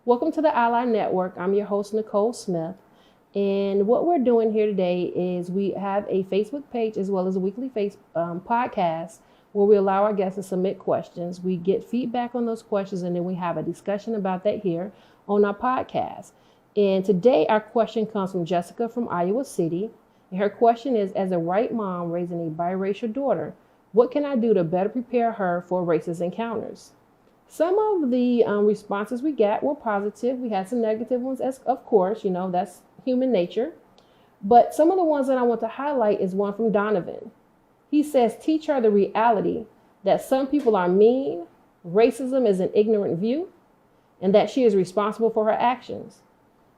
Welcome to the Ally Network. I'm your host, Nicole Smith. And what we're doing here today is we have a Facebook page as well as a weekly podcast where we allow our guests to submit questions. We get feedback on those questions, and then we have a discussion about that here on our podcast. And today our question comes from Jessica from Iowa City. And her question is, as a white mom raising a biracial daughter, what can I do to better prepare her for racist encounters? Some of the responses we got were positive. We had some negative ones, as of course, that's human nature. But some of the ones that I want to highlight is one from Donovan. He says, teach her the reality that some people are mean, racism is an ignorant view, and that she is responsible for her actions.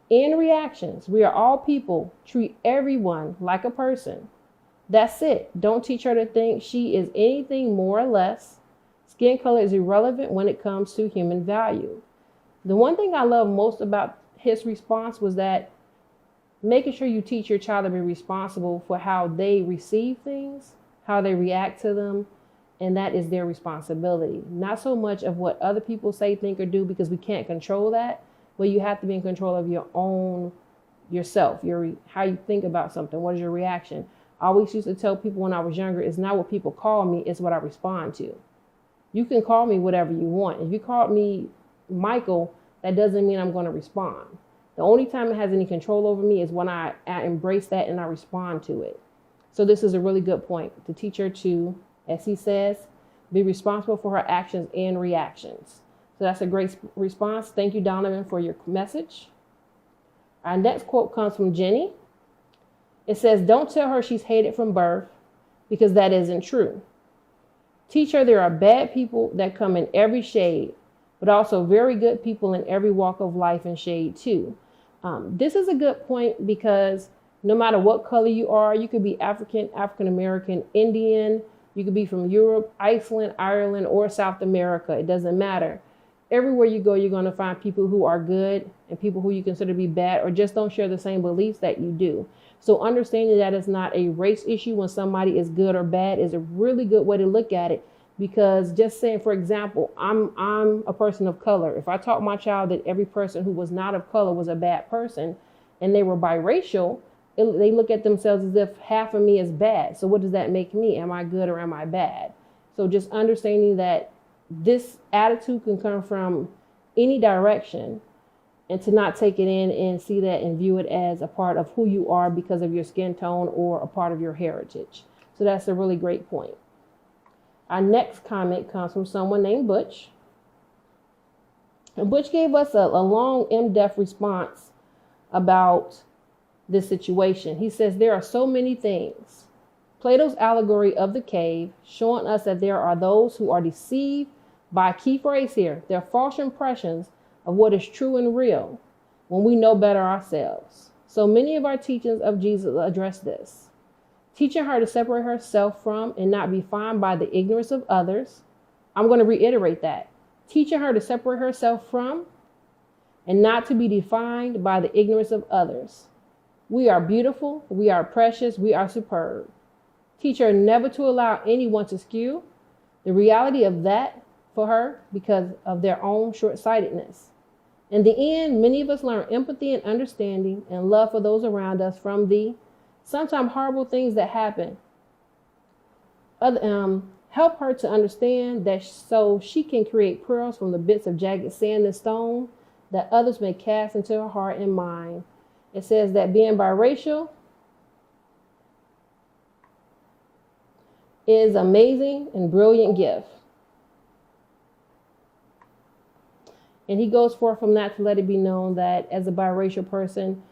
In reactions, we are all people. Treat everyone like a person. That's it. Don't teach her to think she is anything more or less. Skin color is irrelevant when it comes to human value. The one thing I love most about his response was that making sure you teach your child to be responsible for how they receive things, how they react to them, and that is their responsibility. Not so much of what other people say, think, or do, because we can't control that, but you have to be in control of yourself, how you think about something. What is your reaction? I always used to tell people when I was younger, it's not what people call me, it's what I respond to. You can call me whatever you want. If you called me Michael, that doesn't mean I'm going to respond. The only time it has any control over me is when I embrace that and I respond to it. So this is a really good point to teach her to, as he says, be responsible for her actions and reactions. So that's a great response. Thank you, Donovan, for your message. Our next quote comes from Jenny. It says, don't tell her she's hated from birth, because that isn't true. Teach her there are bad people that come in every shade, but also very good people in every walk of life and shade too. This is a good point because no matter what color you are, you could be African, African American, Indian, you could be from Europe, Iceland, Ireland, or South America. It doesn't matter. Everywhere you go, you're going to find people who are good and people who you consider to be bad or just don't share the same beliefs that you do. So understanding that it's not a race issue when somebody is good or bad is a really good way to look at it. Because just saying, for example, I'm a person of color. If I taught my child that every person who was not of color was a bad person and they were biracial, they look at themselves as if half of me is bad. So what does that make me? Am I good or am I bad? So just understanding that this attitude can come from any direction, and to not take it in and see that and view it as a part of who you are because of your skin tone or a part of your heritage. So that's a really great point. Our next comment comes from someone named Butch. And Butch gave us a long, in-depth response about this situation. He says, there are so many things. Plato's allegory of the cave, showing us that there are those who are deceived by a key phrase here, their false impressions of what is true and real when we know better ourselves. So many of our teachings of Jesus address this. Teaching her to separate herself from and not be defined by the ignorance of others. I'm going to reiterate that. Teaching her to separate herself from and not to be defined by the ignorance of others. We are beautiful, we are precious, we are superb. Teach her never to allow anyone to skew the reality of that for her because of their own short-sightedness. In the end, many of us learn empathy and understanding and love for those around us from the sometimes horrible things that happen. Help her to understand that so she can create pearls from the bits of jagged sand and stone that others may cast into her heart and mind. It says that being biracial is amazing and brilliant gift. And he goes forth from that to let it be known that as a biracial person,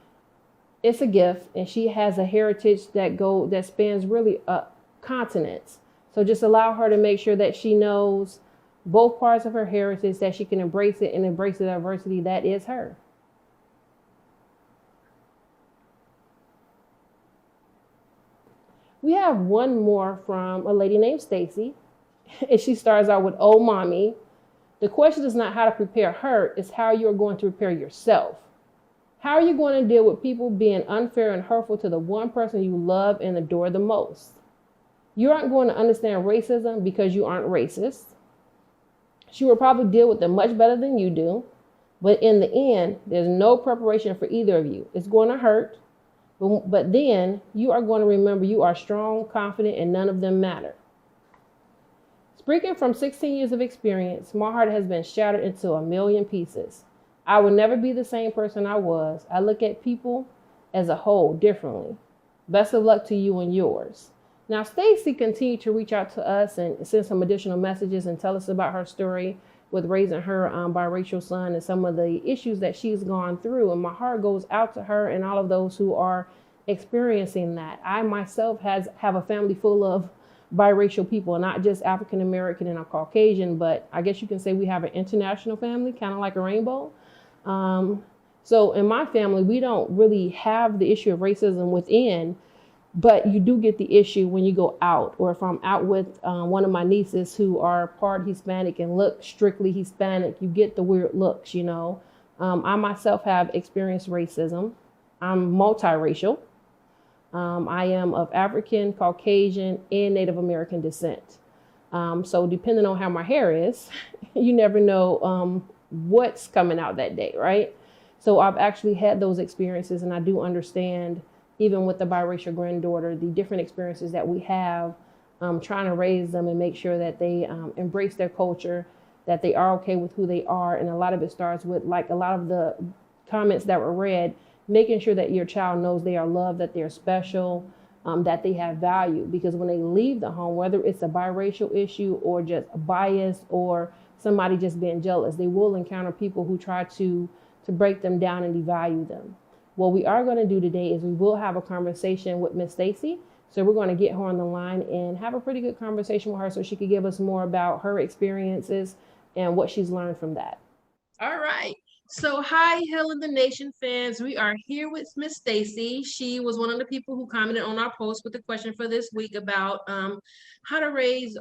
it's a gift, and she has a heritage that spans really continents. So just allow her to make sure that she knows both parts of her heritage, that she can embrace it and embrace the diversity that is her. We have one more from a lady named Stacy, and she starts out with, "Oh, mommy." The question is not how to prepare her, it's how you're going to prepare yourself. How are you going to deal with people being unfair and hurtful to the one person you love and adore the most? You aren't going to understand racism because you aren't racist. She will probably deal with it much better than you do. But in the end, there's no preparation for either of you. It's going to hurt, but then you are going to remember you are strong, confident, and none of them matter. Speaking from 16 years of experience, my heart has been shattered into a million pieces. I will never be the same person I was. I look at people as a whole differently. Best of luck to you and yours. Now, Stacy continued to reach out to us and send some additional messages and tell us about her story with raising her biracial son and some of the issues that she's gone through. And my heart goes out to her and all of those who are experiencing that. I myself have a family full of biracial people, not just African American and a Caucasian, but I guess you can say we have an international family, kind of like a rainbow. So in my family, we don't really have the issue of racism within, but you do get the issue when you go out, or if I'm out with one of my nieces who are part Hispanic and look strictly Hispanic, you get the weird looks, you know. I myself have experienced racism. I'm multiracial. I am of African, Caucasian, and Native American descent. So depending on how my hair is, you never know what's coming out that day, right? So I've actually had those experiences, and I do understand, even with the biracial granddaughter, the different experiences that we have trying to raise them and make sure that they embrace their culture, that they are okay with who they are. And a lot of it starts with, like a lot of the comments that were read, making sure that your child knows they are loved, that they're special, that they have value. Because when they leave the home, whether it's a biracial issue or just a bias or somebody just being jealous, they will encounter people who try to break them down and devalue them. What we are going to do today is we will have a conversation with Miss Stacy. So we're going to get her on the line and have a pretty good conversation with her so she could give us more about her experiences and what she's learned from that. All right. So hi, Hail in the Nation fans. We are here with Miss Stacy. She was one of the people who commented on our post with the question for this week about how to raise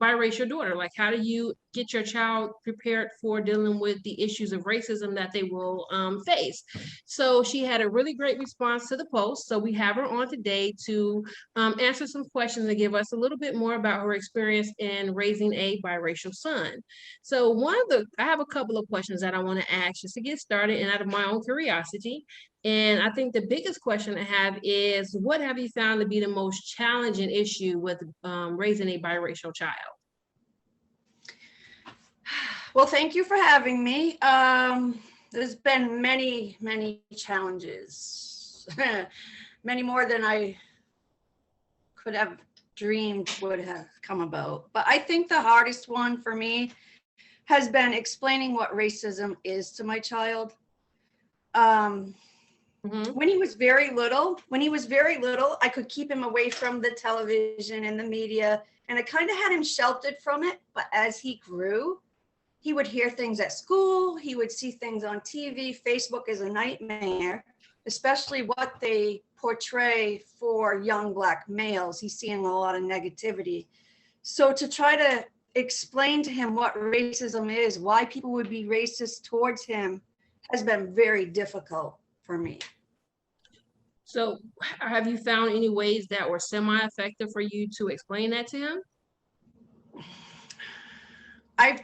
biracial daughter. Like, how do you get your child prepared for dealing with the issues of racism that they will face? So she had a really great response to the post. So we have her on today to answer some questions and give us a little bit more about her experience in raising a biracial son. So I have a couple of questions that I want to ask just to get started and out of my own curiosity. And I think the biggest question I have is, what have you found to be the most challenging issue with raising a biracial child? Well, thank you for having me. There's been many, many challenges, many more than I could have dreamed would have come about. But I think the hardest one for me has been explaining what racism is to my child. When he was very little, I could keep him away from the television and the media, and I kind of had him sheltered from it. But as he grew, he would hear things at school, he would see things on TV. Facebook is a nightmare, especially what they portray for young Black males. He's seeing a lot of negativity. So to try to explain to him what racism is, why people would be racist towards him, has been very difficult for me. So have you found any ways that were semi-effective for you to explain that to him? I've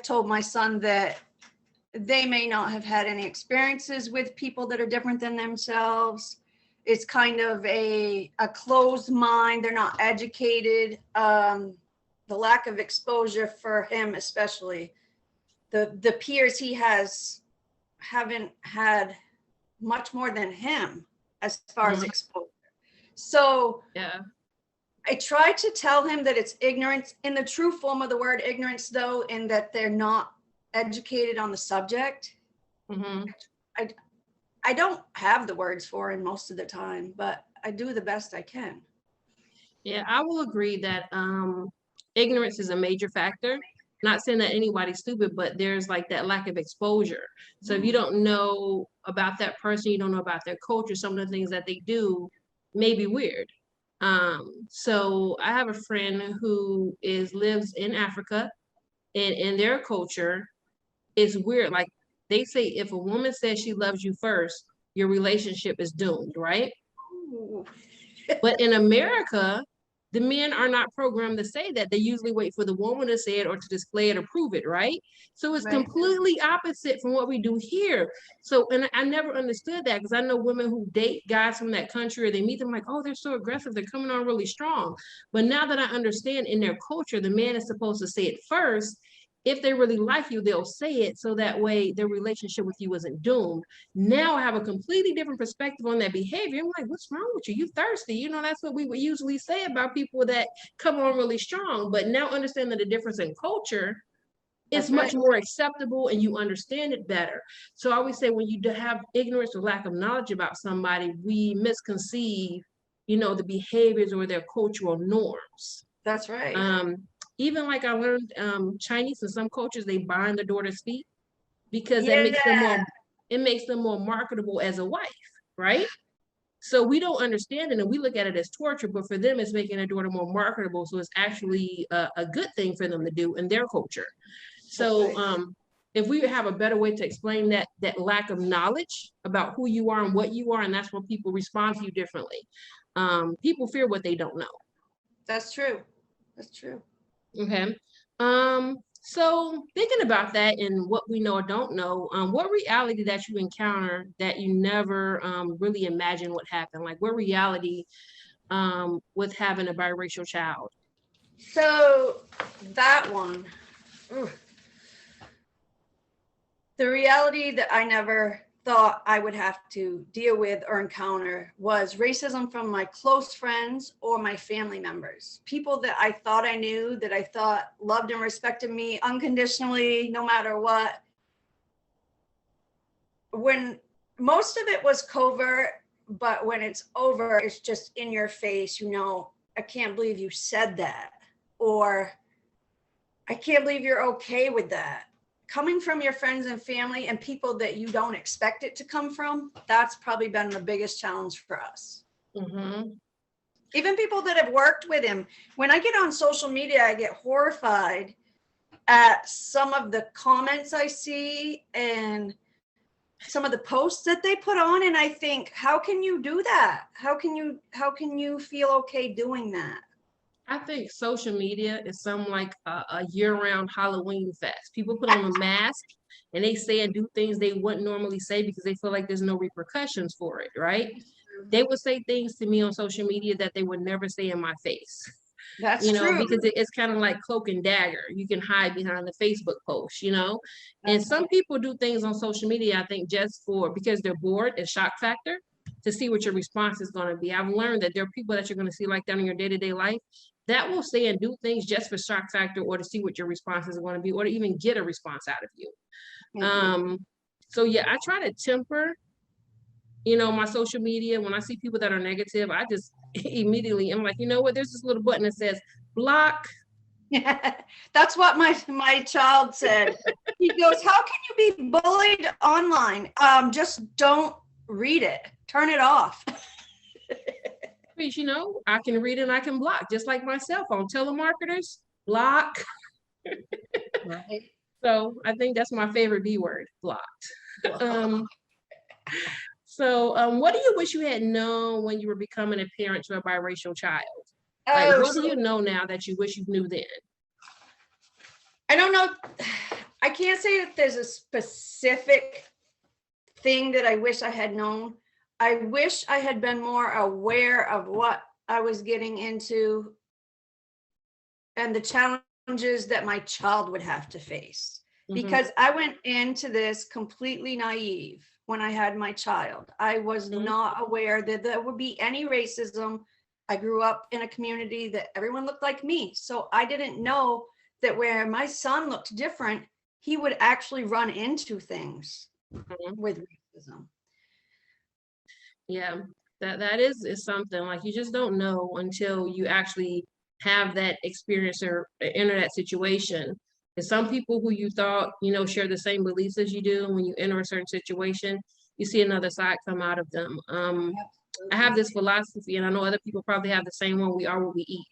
told my son that they may not have had any experiences with people that are different than themselves. It's kind of a closed mind. They're not educated. The lack of exposure for him, especially the peers he has haven't had much more than him as far as exposure. So yeah, I try to tell him that it's ignorance in the true form of the word ignorance, though, in that they're not educated on the subject. I don't have the words for him most of the time, but I do the best I can. Yeah, I will agree that ignorance is a major factor. Not saying that anybody's stupid, but there's like that lack of exposure. So if you don't know about that person, you don't know about their culture, some of the things that they do may be weird. So I have a friend who lives in Africa, and in their culture, it's weird. Like, they say if a woman says she loves you first, your relationship is doomed, right? But in America, the men are not programmed to say that. They usually wait for the woman to say it or to display it or prove it, right? So it's Right. completely opposite from what we do here. So, and I never understood that, because I know women who date guys from that country, or they meet them like, oh, they're so aggressive, they're coming on really strong. But now that I understand, in their culture, the man is supposed to say it first. If they really like you, they'll say it, so that way their relationship with you isn't doomed. Now I have a completely different perspective on that behavior. I'm like, what's wrong with you? You thirsty? You know, that's what we would usually say about people that come on really strong. But now understanding the difference in culture, it's much more acceptable, and you understand it better. So I always say, when you have ignorance or lack of knowledge about somebody, we misconceive, you know, the behaviors or their cultural norms. That's right. Even like I learned, Chinese, in some cultures, they bind the daughter's feet, because that makes them more, it makes them more marketable as a wife, right? So we don't understand it, and we look at it as torture, but for them, it's making their daughter more marketable. So it's actually a good thing for them to do in their culture. So if we have a better way to explain that lack of knowledge about who you are and what you are, and that's when people respond to you differently. People fear what they don't know. That's true. That's true. Okay. So thinking about that and what we know or don't know, what reality that you encounter that you never really imagined would happen? Like, what reality with having a biracial child? So that one, the reality that I never thought I would have to deal with or encounter was racism from my close friends or my family members. People that I thought I knew, that I thought loved and respected me unconditionally, no matter what. When most of it was covert, but when it's over, it's just in your face, you know, I can't believe you said that, or I can't believe you're okay with that. Coming from your friends and family and people that you don't expect it to come from, that's probably been the biggest challenge for us. Mm-hmm. Even people that have worked with him. When I get on social media, I get horrified at some of the comments I see and some of the posts that they put on, and I think, how can you do that? How can you feel okay doing that? I think social media is some like a year-round Halloween fest. People put on a mask and they say and do things they wouldn't normally say because they feel like there's no repercussions for it, right? They would say things to me on social media that they would never say in my face. That's you know, true. because it's kind of like cloak and dagger. You can hide behind the Facebook post, you know. And some people do things on social media, I think, just because they're bored, and shock factor, to see what your response is going to be. I've learned that there are people that you're going to see like that in your day-to-day life that will say and do things just for shock factor, or to see what your response is going to be, or to even get a response out of you. So yeah, I try to temper, you know, my social media. When I see people that are negative, I just immediately, I'm like, you know what, there's this little button that says block. That's what my child said. He goes, how can you be bullied online? Just don't read it. Turn it off. You know, I can read and I can block, just like my cell phone. Telemarketers, block. Right. So I think that's my favorite B word, blocked. So what do you wish you had known when you were becoming a parent to a biracial child? Like, what do you know now that you wish you knew then? I don't know. I can't say that there's a specific thing that I wish I had known. I wish I had been more aware of what I was getting into and the challenges that my child would have to face. Because I went into this completely naive when I had my child. I was not aware that there would be any racism. I grew up in a community that everyone looked like me. So I didn't know that where my son looked different, he would actually run into things with racism. Yeah, that is something, like, you just don't know until you actually have that experience or enter that situation. And some people who you thought, you know, share the same beliefs as you do, when you enter a certain situation, you see another side come out of them. I have this philosophy, and I know other people probably have the same one: we are what we eat,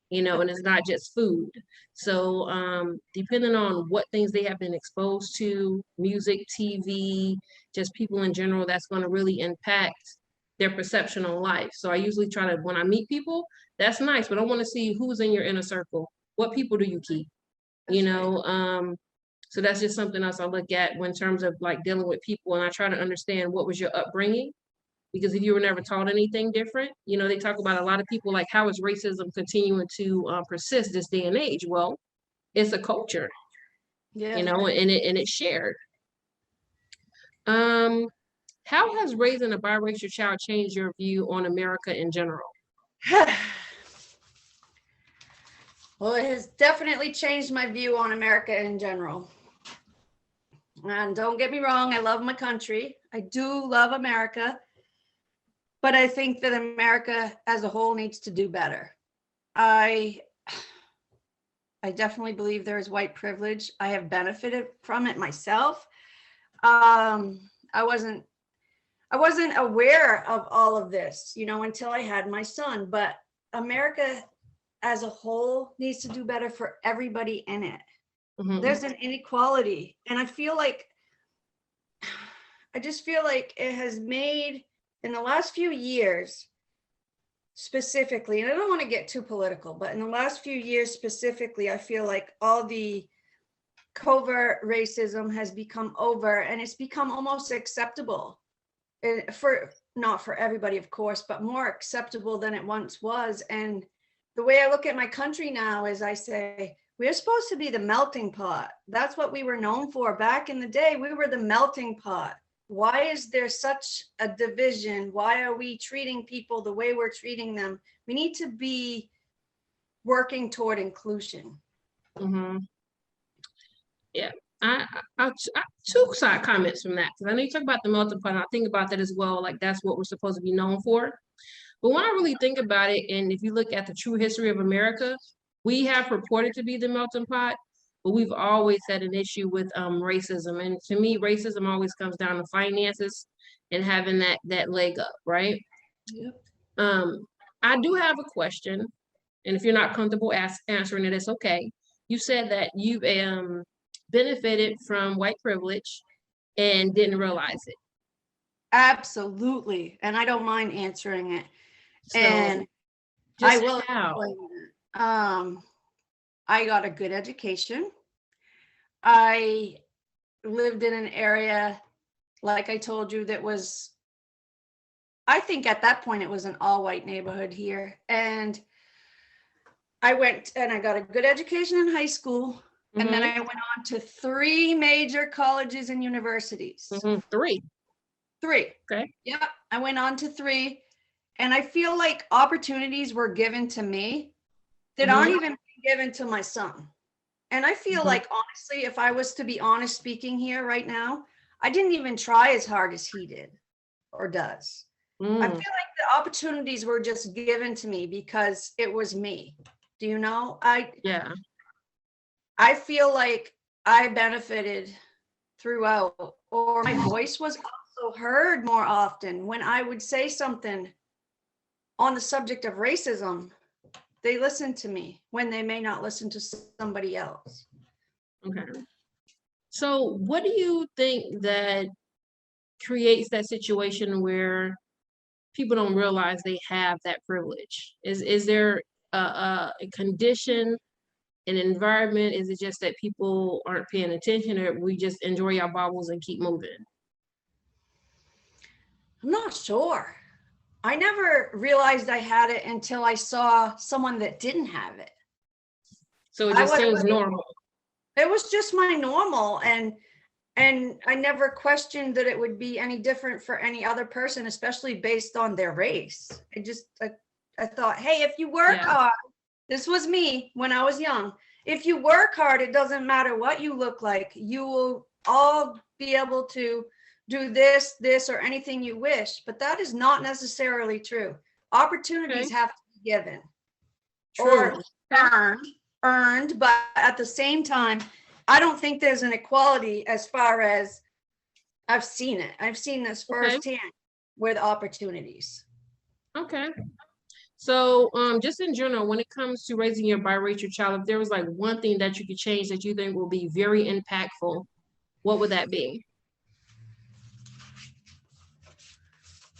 you know, and it's not just food. So depending on what things they have been exposed to, music, TV, just people in general, that's going to really impact their perception on life. So I usually try to, when I meet people, that's nice, but I want to see who's in your inner circle. What people do you keep? You know, so that's just something else I look at in terms of like dealing with people, and I try to understand what was your upbringing, because if you were never taught anything different, you know, they talk about a lot of people like, how is racism continuing to persist this day and age? Well, it's a culture, Yeah. you know, and it's shared. How has raising a biracial child changed your view on America in general? Well, it has definitely changed my view on America in general. And don't get me wrong, I love my country. I do love America. But I think that America as a whole needs to do better. I definitely believe there is white privilege. I have benefited from it myself. I wasn't aware of all of this, you know, until I had my son. But America as a whole needs to do better for everybody in it. Mhm. There's an inequality, and I just feel like it has made, in the last few years specifically, and I don't want to get too political, but in the last few years specifically, I feel like all the covert racism has become over, and it's become almost acceptable, for not for everybody, of course, but more acceptable than it once was. And the way I look at my country now is I say, we're supposed to be the melting pot. That's what we were known for back in the day. We were the melting pot. Why is there such a division? Why are we treating people the way we're treating them? We need to be working toward inclusion. Mm-hmm. Yeah, I two side comments from that, because I know you talk about the melting pot, and I think about that as well. Like, that's what we're supposed to be known for. But when I really think about it, and if you look at the true history of America, we have purported to be the melting pot, but we've always had an issue with racism. And to me, racism always comes down to finances and having that leg up, right? Yep. I do have a question, and if you're not comfortable answering it, it's okay. You said that you've benefited from white privilege and didn't realize it. Absolutely. And I don't mind answering it. So And just I will how? explain it. I got a good education. I lived in an area, like I told you, that was, I think at that point it was an all white neighborhood here. And I went and I got a good education in high school. And then I went on to 3 major colleges and universities. 3. Okay. Yeah, I went on to 3. And I feel like opportunities were given to me that aren't even given to my son. And I feel like, honestly, if I was to be honest speaking here right now, I didn't even try as hard as he did or does. I feel like the opportunities were just given to me because it was me. Do you know? I feel like I benefited throughout, or my voice was also heard more often when I would say something on the subject of racism. They listen to me when they may not listen to somebody else. Okay. So what do you think that creates that situation where people don't realize they have that privilege? Is there a condition, an environment? Is it just that people aren't paying attention, or we just enjoy our bubbles and keep moving? I'm not sure. I never realized I had it until I saw someone that didn't have it. So it just seems normal. It was just my normal, and I never questioned that it would be any different for any other person, especially based on their race. I thought, hey, if you work hard, this was me when I was young. If you work hard, it doesn't matter what you look like. You will all be able to do this, or anything you wish. But that is not necessarily true. Opportunities have to be given or earned, but at the same time, I don't think there's an equality as far as I've seen it. I've seen this firsthand with opportunities. Okay. So just in general, when it comes to raising your biracial child, if there was like one thing that you could change that you think will be very impactful, what would that be?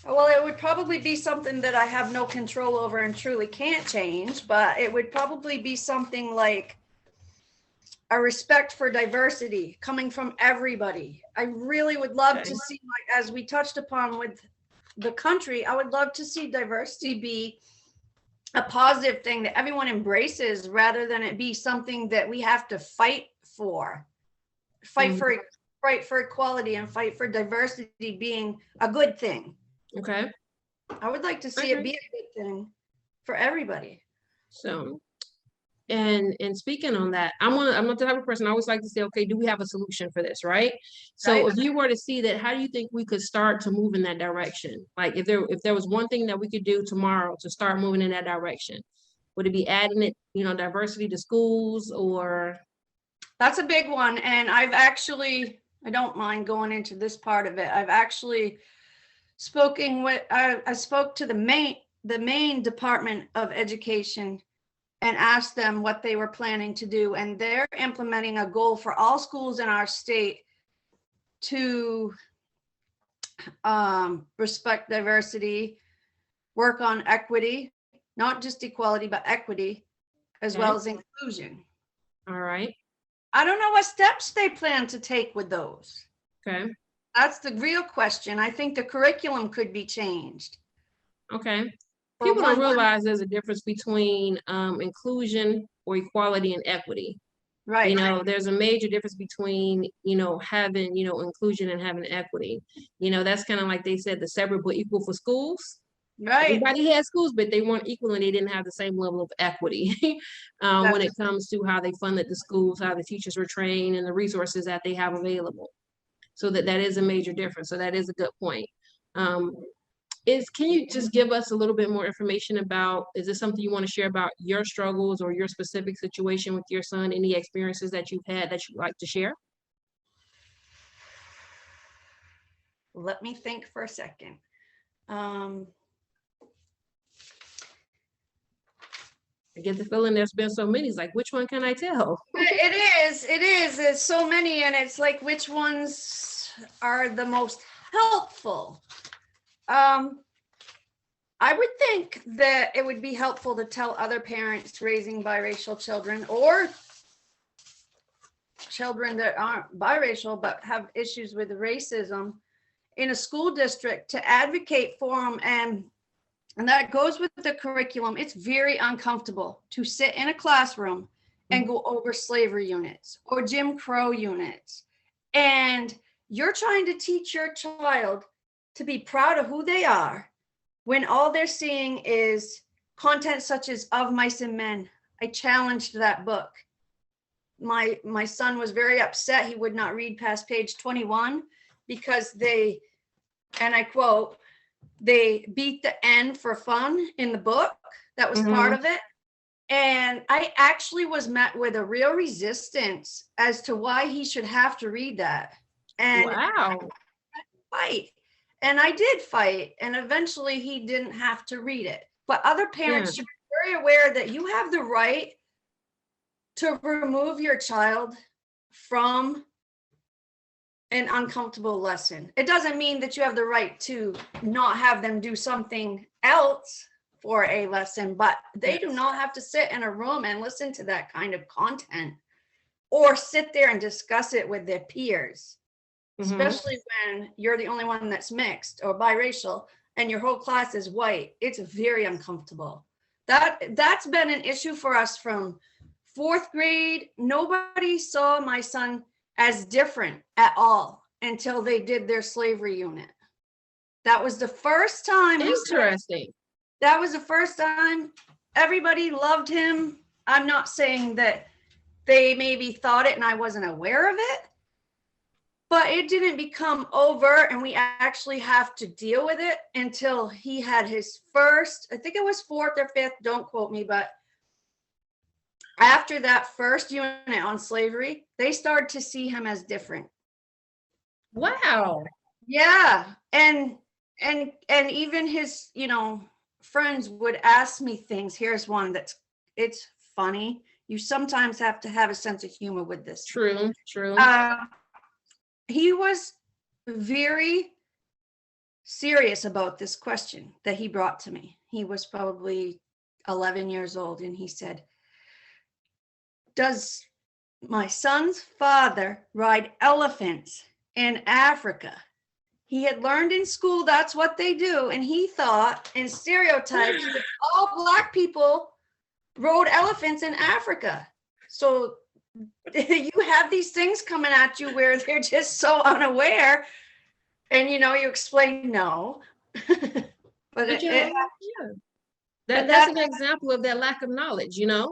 Well, it would probably be something that I have no control over and truly can't change, but it would probably be something like a respect for diversity coming from everybody. I really would love Okay. to see, like, as we touched upon with the country, I would love to see diversity be a positive thing that everyone embraces rather than it be something that we have to fight for. Fight Mhm. for fight for equality and fight for diversity being a good thing. Okay. I would like to see it Okay. be a good thing for everybody. So, and speaking on that, I'm not the type of person, I always like to say, okay, do we have a solution for this, right? So Right? if you were to see that, how do you think we could start to move in that direction? Like if there was one thing that we could do tomorrow to start moving in that direction, would it be adding it, diversity to schools or? That's a big one. And I don't mind going into this part of it. I've actually I spoke to the Maine Department of Education and asked them what they were planning to do. And they're implementing a goal for all schools in our state to respect diversity, work on equity, not just equality, but equity, as Okay. well as inclusion. All right. I don't know what steps they plan to take with those. Okay. That's the real question. I think the curriculum could be changed. Okay. For People don't one, realize there's a difference between inclusion or equality and equity. right, There's a major difference between, having, inclusion and having equity. That's kind of like they said, the separate but equal for schools. right. Everybody had schools, but they weren't equal and they didn't have the same level of equity when it That's comes to how they funded the schools, how the teachers were trained, and the resources that they have available. So that is a major difference. So that is a good point. Um, can you just give us a little bit more information about, is this something you want to share about your struggles or your specific situation with your son, any experiences that you've had that you'd like to share? Let me think for a second. Um, I get the feeling there's been so many, it's like, which one can I tell? it is. There's so many, and it's like, which ones are the most helpful? I would think that it would be helpful to tell other parents raising biracial children or children that aren't biracial but have issues with racism in a school district to advocate for them. And that goes with the curriculum. It's very uncomfortable to sit in a classroom and go over slavery units or Jim Crow units. And you're trying to teach your child to be proud of who they are when all they're seeing is content such as Of Mice and Men. I challenged that book. My son was very upset. He would not read past page 21 because they, and I quote, they beat the N for fun in the book. That was part of it. And I actually was met with a real resistance as to why he should have to read that. And Wow. fight. And I did fight. And eventually he didn't have to read it. But other parents should be very aware that you have the right to remove your child from an uncomfortable lesson. It doesn't mean that you have the right to not have them do something else for a lesson, but they do not have to sit in a room and listen to that kind of content or sit there and discuss it with their peers, especially when you're the only one that's mixed or biracial and your whole class is white. It's very uncomfortable. That's been an issue for us from 4th grade. Nobody saw my son as different at all until they did their slavery unit. That was the first time. Interesting. That was the first time. Everybody loved him. I'm not saying that they maybe thought it and I wasn't aware of it, but it didn't become overt, and we actually have to deal with it until he had his first, I think it was 4th or 5th, don't quote me, but after that first unit on slavery, they started to see him as different. Wow. Yeah. And even his, friends would ask me things. Here's one it's funny. You sometimes have to have a sense of humor with this. True. He was very serious about this question that he brought to me. He was probably 11 years old, and he said, does my son's father ride elephants in Africa? He had learned in school that's what they do, and he thought in stereotypes that all Black people rode elephants in Africa. So you have these things coming at you where they're just so unaware, and you explain no. But yeah, that's an example of that lack of knowledge, And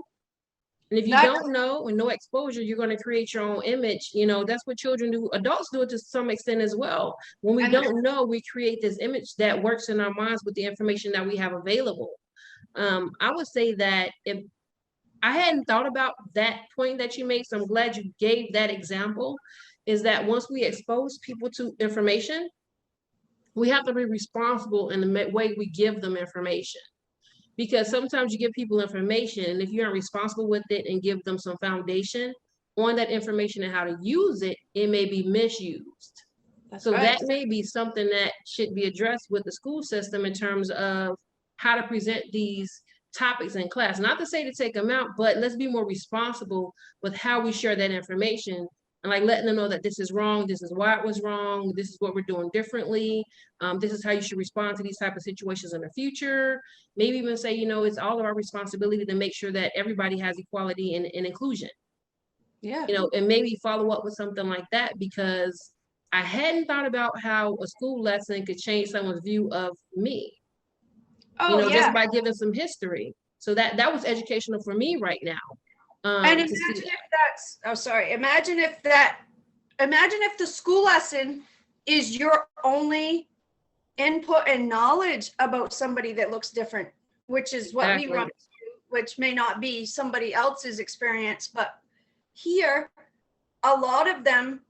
if you don't know and no exposure, you're going to create your own image. That's what children do. Adults do it to some extent as well. When we don't know, we create this image that works in our minds with the information that we have available. I would say that if I hadn't thought about that point that you made, so I'm glad you gave that example, is that once we expose people to information, we have to be responsible in the way we give them information. Because sometimes you give people information, and if you aren't responsible with it and give them some foundation on that information and how to use it, it may be misused. So that may be something that should be addressed with the school system in terms of how to present these topics in class. Not to say to take them out, but let's be more responsible with how we share that information, and like letting them know that this is wrong, this is why it was wrong, this is what we're doing differently, this is how you should respond to these type of situations in the future. Maybe even say, it's all of our responsibility to make sure that everybody has equality and inclusion. Yeah. And maybe follow up with something like that, because I hadn't thought about how a school lesson could change someone's view of me. Just by giving some history. So that was educational for me right now. And imagine if imagine if the school lesson is your only input and knowledge about somebody that looks different, which is what we run into, which may not be somebody else's experience. But here, a lot of them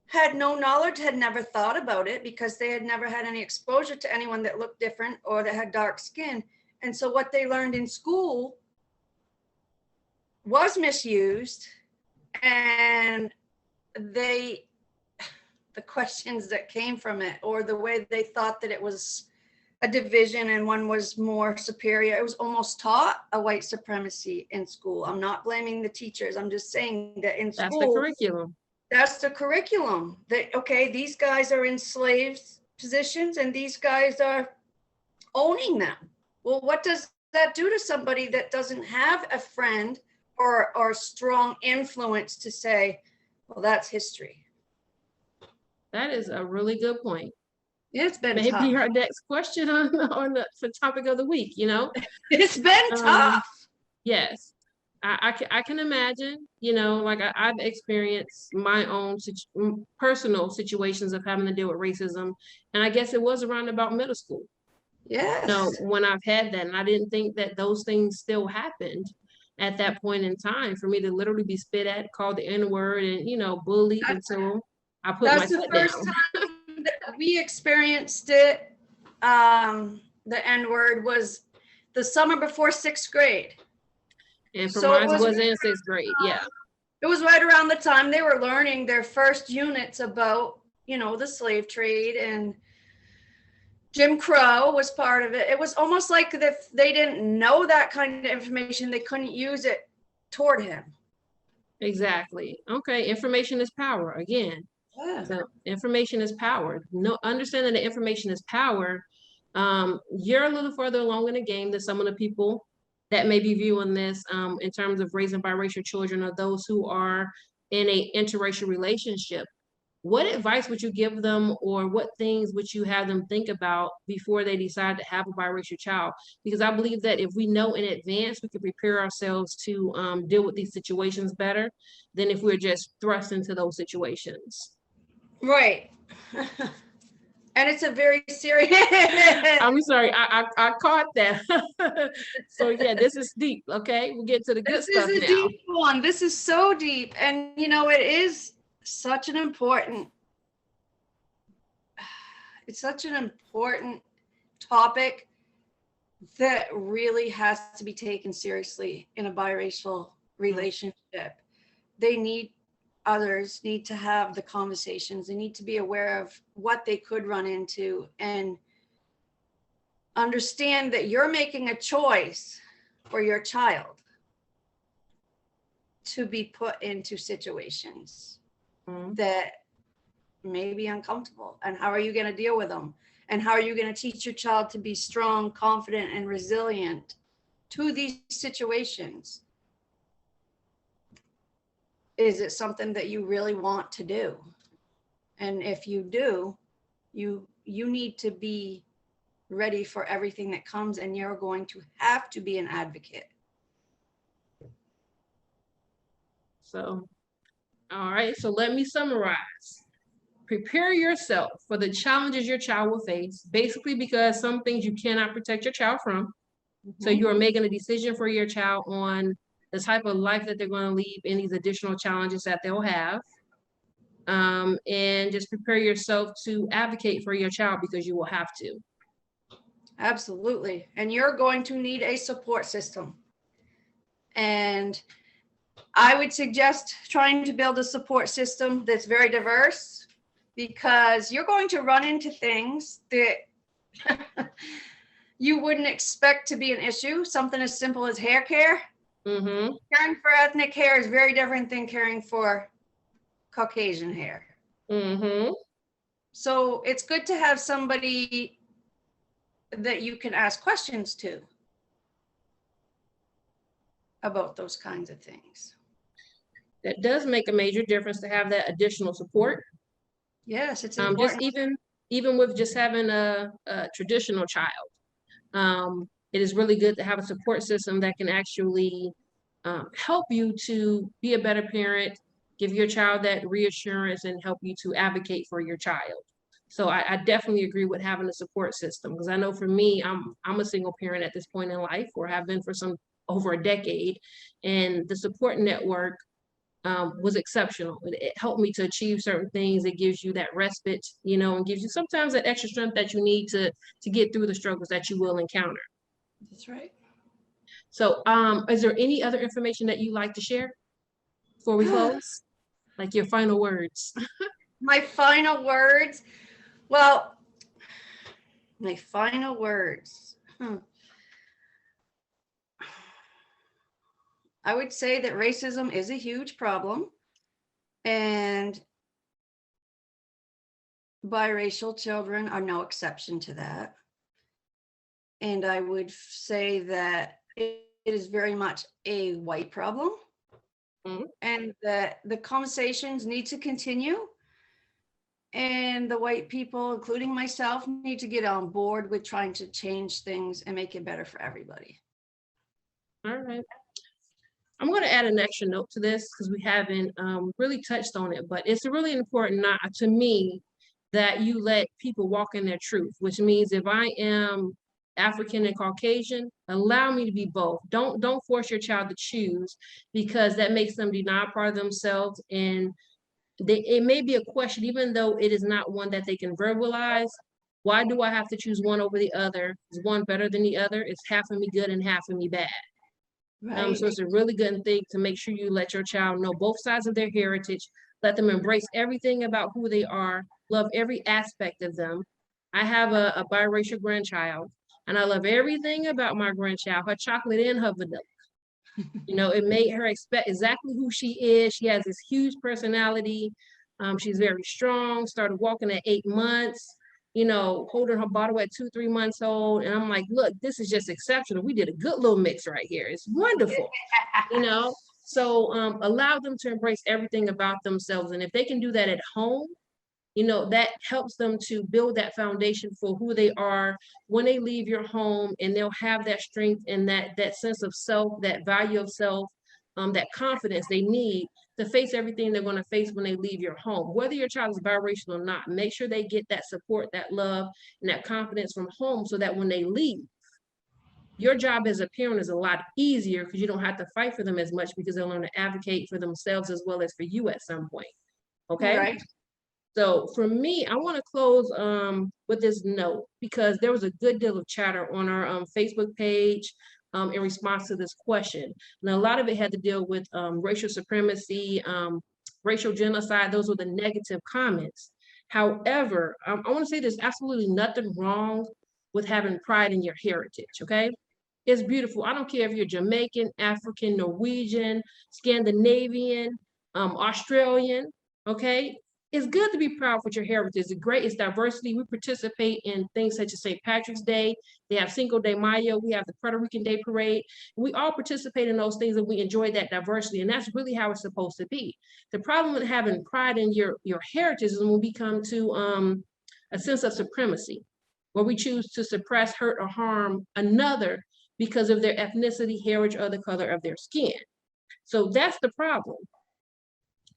had no knowledge, had never thought about it because they had never had any exposure to anyone that looked different or that had dark skin. And so what they learned in school was misused, and the questions that came from it, or the way they thought that it was a division and one was more superior, it was almost taught a white supremacy in school. I'm not blaming the teachers. I'm just saying that in school, that's the curriculum. That's the curriculum. That, okay, these guys are in slave positions and these guys are owning them. Well, what does that do to somebody that doesn't have a friend or strong influence to say, well, that's history? That is a really good point. It's been maybe tough. Our next question on the topic of the week. It's been tough. Yes. I can imagine, I've experienced my own personal situations of having to deal with racism. And I guess it was around about middle school. Yes. When I've had that, and I didn't think that those things still happened at that point in time, for me to literally be spit at, called the N-word, and bullied until I put my foot down. That's the first time that we experienced it. The N-word was the summer before 6th grade. And for mine was in 6th grade, yeah. It was right around the time they were learning their first units about, the slave trade, and Jim Crow was part of it. It was almost like if they didn't know that kind of information, they couldn't use it toward him. Exactly. Okay, information is power again. Yeah. So information is power. Understanding that information is power. You're a little further along in the game than some of the people that may be viewing this in terms of raising biracial children, or those who are in a interracial relationship. What advice would you give them, or what things would you have them think about before they decide to have a biracial child? Because I believe that if we know in advance, we can prepare ourselves to deal with these situations better than if we're just thrust into those situations. Right. And it's a very serious. I'm sorry, I caught that. So yeah, this is deep. Okay, we'll get to the good stuff now. This is a deep one. This is so deep, and it is such an important. It's such an important topic that really has to be taken seriously in a biracial relationship. They need others need to have the conversations. They need to be aware of what they could run into and understand that you're making a choice for your child to be put into situations that may be uncomfortable. And how are you going to deal with them? And how are you going to teach your child to be strong, confident, and resilient to these situations? Is it something that you really want to do? And if you do, you need to be ready for everything that comes, and you're going to have to be an advocate. So, all right, so let me summarize. Prepare yourself for the challenges your child will face, basically because some things you cannot protect your child from. So you are making a decision for your child on the type of life that they're going to lead and these additional challenges that they'll have. And just prepare yourself to advocate for your child because you will have to. Absolutely. And you're going to need a support system. And I would suggest trying to build a support system that's very diverse, because you're going to run into things that you wouldn't expect to be an issue. Something as simple as hair care. Mm-hmm. Caring for ethnic hair is very different than caring for Caucasian hair. Mm-hmm. So it's good to have somebody that you can ask questions to about those kinds of things. That does make a major difference to have that additional support. Yes, it's Just important. even with just having a traditional child, it is really good to have a support system that can actually help you to be a better parent, give your child that reassurance, and help you to advocate for your child. So I definitely agree with having a support system, because I know for me, I'm a single parent at this point in life, or have been for over a decade, and the support network was exceptional. It helped me to achieve certain things. It gives you that respite, and gives you sometimes that extra strength that you need to get through the struggles that you will encounter. That's right. So is there any other information that you'd like to share before we close? Like your final words? My final words. Well, my final words. I would say that racism is a huge problem, and biracial children are no exception to that. And I would say that it is very much a white problem, and that the conversations need to continue. And the white people, including myself, need to get on board with trying to change things and make it better for everybody. All right. I'm going to add an extra note to this because we haven't really touched on it, but it's really important to me that you let people walk in their truth, which means if I am African and Caucasian, allow me to be both. Don't force your child to choose, because that makes them deny part of themselves, and it may be a question, even though it is not one that they can verbalize. Why do I have to choose one over the other? Is one better than the other? Is half of me good and half of me bad? Right. So it's a really good thing to make sure you let your child know both sides of their heritage, let them embrace everything about who they are, love every aspect of them. I have a biracial grandchild, and I love everything about my grandchild, her chocolate and her vanilla. It made her expect exactly who she is. She has this huge personality. She's very strong, started walking at 8 months, holding her bottle at 2, 3 months old. And I'm like, look, this is just exceptional. We did a good little mix right here. It's wonderful, So allow them to embrace everything about themselves. And if they can do that at home, that helps them to build that foundation for who they are when they leave your home, and they'll have that strength and that sense of self, that value of self, that confidence they need to face everything they're going to face when they leave your home. Whether your child is biracial or not, make sure they get that support, that love, and that confidence from home, so that when they leave, your job as a parent is a lot easier, because you don't have to fight for them as much, because they'll learn to advocate for themselves as well as for you at some point. Okay. Right. So for me, I want to close with this note, because there was a good deal of chatter on our Facebook page in response to this question. And a lot of it had to deal with racial supremacy, racial genocide. Those were the negative comments. However, I want to say there's absolutely nothing wrong with having pride in your heritage, okay? It's beautiful. I don't care if you're Jamaican, African, Norwegian, Scandinavian, Australian, okay? It's good to be proud with your heritage. It's great. It's diversity. We participate in things such as St. Patrick's Day. They have Cinco de Mayo. We have the Puerto Rican Day Parade. We all participate in those things and we enjoy that diversity. And that's really how it's supposed to be. The problem with having pride in your heritage is when we come to a sense of supremacy, where we choose to suppress, hurt, or harm another because of their ethnicity, heritage, or the color of their skin. So that's the problem.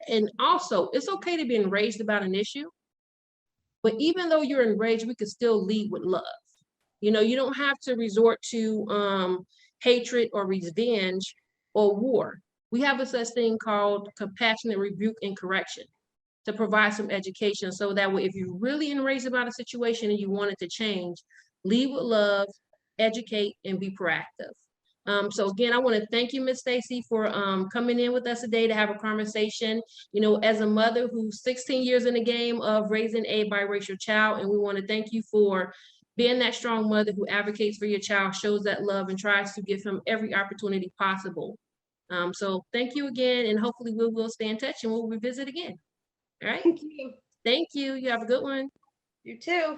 And also, it's okay to be enraged about an issue, but even though you're enraged, we can still lead with love. You know, you don't have to resort to hatred or revenge or war. We have a such thing called compassionate rebuke and correction to provide some education, so that way, if you're really enraged about a situation and you want it to change, lead with love, educate, and be proactive. So again, I want to thank you, Ms. Stacy, for coming in with us today to have a conversation. You know, as a mother who's 16 years in the game of raising a biracial child, and we want to thank you for being that strong mother who advocates for your child, shows that love, and tries to give him every opportunity possible. So thank you again, and hopefully we will stay in touch and we'll revisit again. All right. Thank you. Thank you. You have a good one. You too.